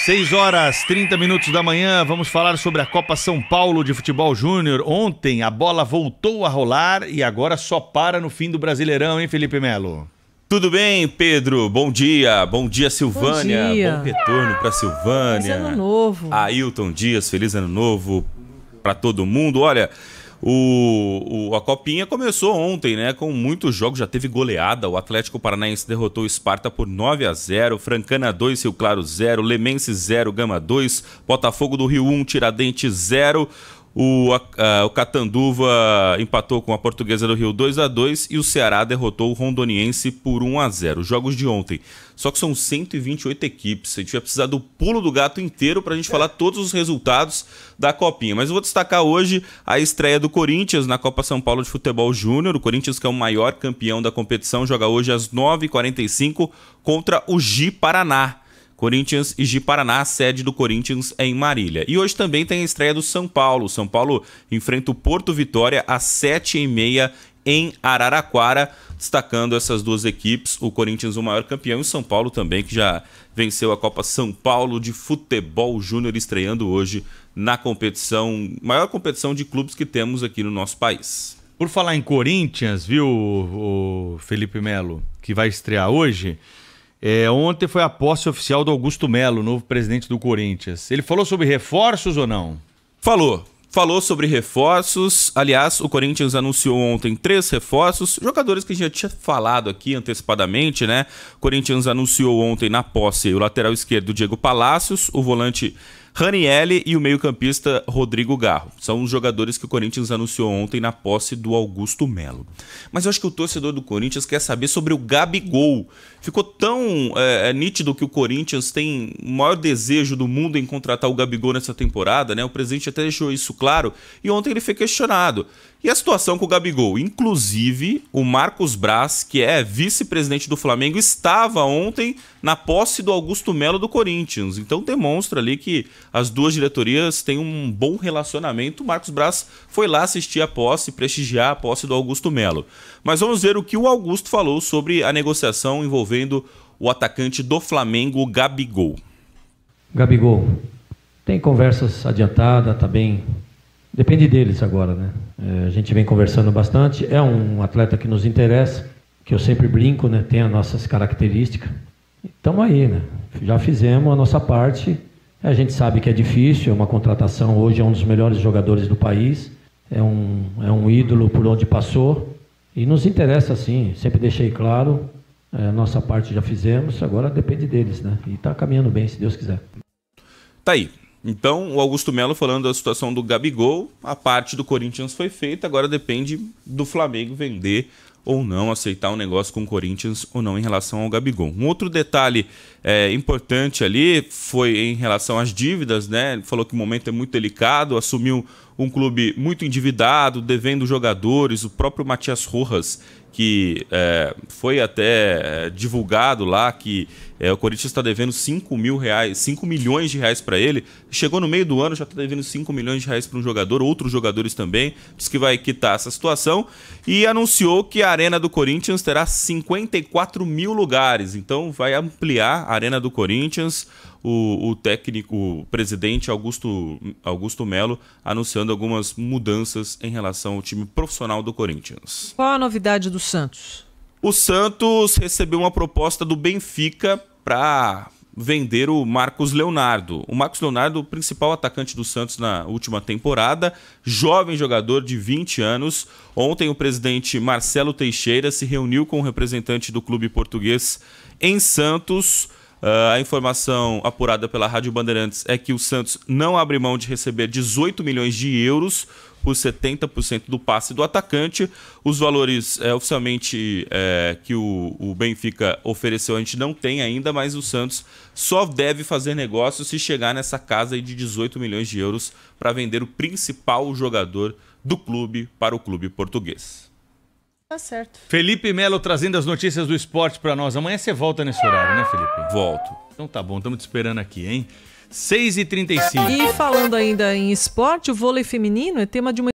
6 horas 30 minutos da manhã, vamos falar sobre a Copa São Paulo de Futebol Júnior. Ontem a bola voltou a rolar e agora só para no fim do Brasileirão, hein, Felipe Melo? Tudo bem, Pedro? Bom dia, Silvânia. Bom dia. Bom retorno para Silvânia. Feliz ano novo. Ailton Dias, feliz ano novo para todo mundo. Olha, a Copinha começou ontem, né? Com muitos jogos, já teve goleada. O Atlético Paranaense derrotou o Sparta por 9-0, Francana 2, Rio Claro 0, Lemense 0, Gama 2, Botafogo do Rio 1, Tiradentes 0. O Catanduva empatou com a Portuguesa do Rio 2-2 e o Ceará derrotou o Rondoniense por 1-0. Os jogos de ontem. Só que são 128 equipes. A gente vai precisar do pulo do gato inteiro para a gente falar todos os resultados da Copinha. Mas eu vou destacar hoje a estreia do Corinthians na Copa São Paulo de Futebol Júnior. O Corinthians, que é o maior campeão da competição, joga hoje às 9h45 contra o Gi Paraná. Corinthians e Gi Paraná, a sede do Corinthians é em Marília. E hoje também tem a estreia do São Paulo. São Paulo enfrenta o Porto Vitória às 7h30 em Araraquara, destacando essas duas equipes. O Corinthians, o maior campeão, e o São Paulo também, que já venceu a Copa São Paulo de Futebol Júnior, estreando hoje na competição, maior competição de clubes que temos aqui no nosso país. Por falar em Corinthians, viu, o Felipe Melo, que vai estrear hoje... Ontem foi a posse oficial do Augusto Melo, novo presidente do Corinthians. Ele falou sobre reforços ou não? Falou sobre reforços. Aliás, o Corinthians anunciou ontem 3 reforços, jogadores que a gente já tinha falado aqui antecipadamente, né? O Corinthians anunciou ontem na posse o lateral esquerdo Diego Palacios, o volante Ranielli e o meio-campista Rodrigo Garro. São os jogadores que o Corinthians anunciou ontem na posse do Augusto Melo. Mas eu acho que o torcedor do Corinthians quer saber sobre o Gabigol. Ficou tão nítido que o Corinthians tem o maior desejo do mundo em contratar o Gabigol nessa temporada, né? O presidente até deixou isso claro e ontem ele foi questionado. E a situação com o Gabigol? Inclusive, o Marcos Braz, que é vice-presidente do Flamengo, estava ontem na posse do Augusto Melo do Corinthians. Então demonstra ali que as duas diretorias têm um bom relacionamento. O Marcos Braz foi lá assistir a posse, prestigiar a posse do Augusto Melo. Mas vamos ver o que o Augusto falou sobre a negociação envolvendo o atacante do Flamengo, Gabigol. Gabigol, tem conversas adiantadas, tá bem... Depende deles agora, né? A gente vem conversando bastante. É um atleta que nos interessa, que eu sempre brinco, né? Tem as nossas características. Estamos aí, né? Já fizemos a nossa parte. A gente sabe que é difícil, é uma contratação. Hoje é um dos melhores jogadores do país. É um ídolo por onde passou. E nos interessa, sim. Sempre deixei claro. A nossa parte já fizemos. Agora depende deles, né? E está caminhando bem, se Deus quiser. Tá aí. Então, o Augusto Melo falando da situação do Gabigol, a parte do Corinthians foi feita, agora depende do Flamengo vender ou não, aceitar um negócio com o Corinthians ou não em relação ao Gabigol. Um outro detalhe importante ali foi em relação às dívidas, né? Ele falou que o momento é muito delicado, assumiu um clube muito endividado, devendo jogadores, o próprio Matias Rojas, que foi até divulgado lá que o Corinthians está devendo 5 milhões de reais para ele. Chegou no meio do ano, já está devendo 5 milhões de reais para um jogador, outros jogadores também. Diz que vai quitar essa situação e anunciou que a Arena do Corinthians terá 54 mil lugares. Então vai ampliar a Arena do Corinthians. O técnico, o presidente Augusto Melo, anunciando algumas mudanças em relação ao time profissional do Corinthians. Qual a novidade do Santos? O Santos recebeu uma proposta do Benfica para vender o Marcos Leonardo. O Marcos Leonardo, o principal atacante do Santos na última temporada, jovem jogador de 20 anos. Ontem o presidente Marcelo Teixeira se reuniu com o representante do clube português em Santos. A informação apurada pela Rádio Bandeirantes é que o Santos não abre mão de receber 18 milhões de euros por 70% do passe do atacante. Os valores oficialmente que o Benfica ofereceu a gente não tem ainda, mas o Santos só deve fazer negócio se chegar nessa casa aí de 18 milhões de euros para vender o principal jogador do clube para o clube português. Tá certo. Felipe Melo trazendo as notícias do esporte para nós. Amanhã você volta nesse horário, né, Felipe? Volto. Então tá bom, estamos te esperando aqui, hein? 6h35. E falando ainda em esporte, o vôlei feminino é tema de uma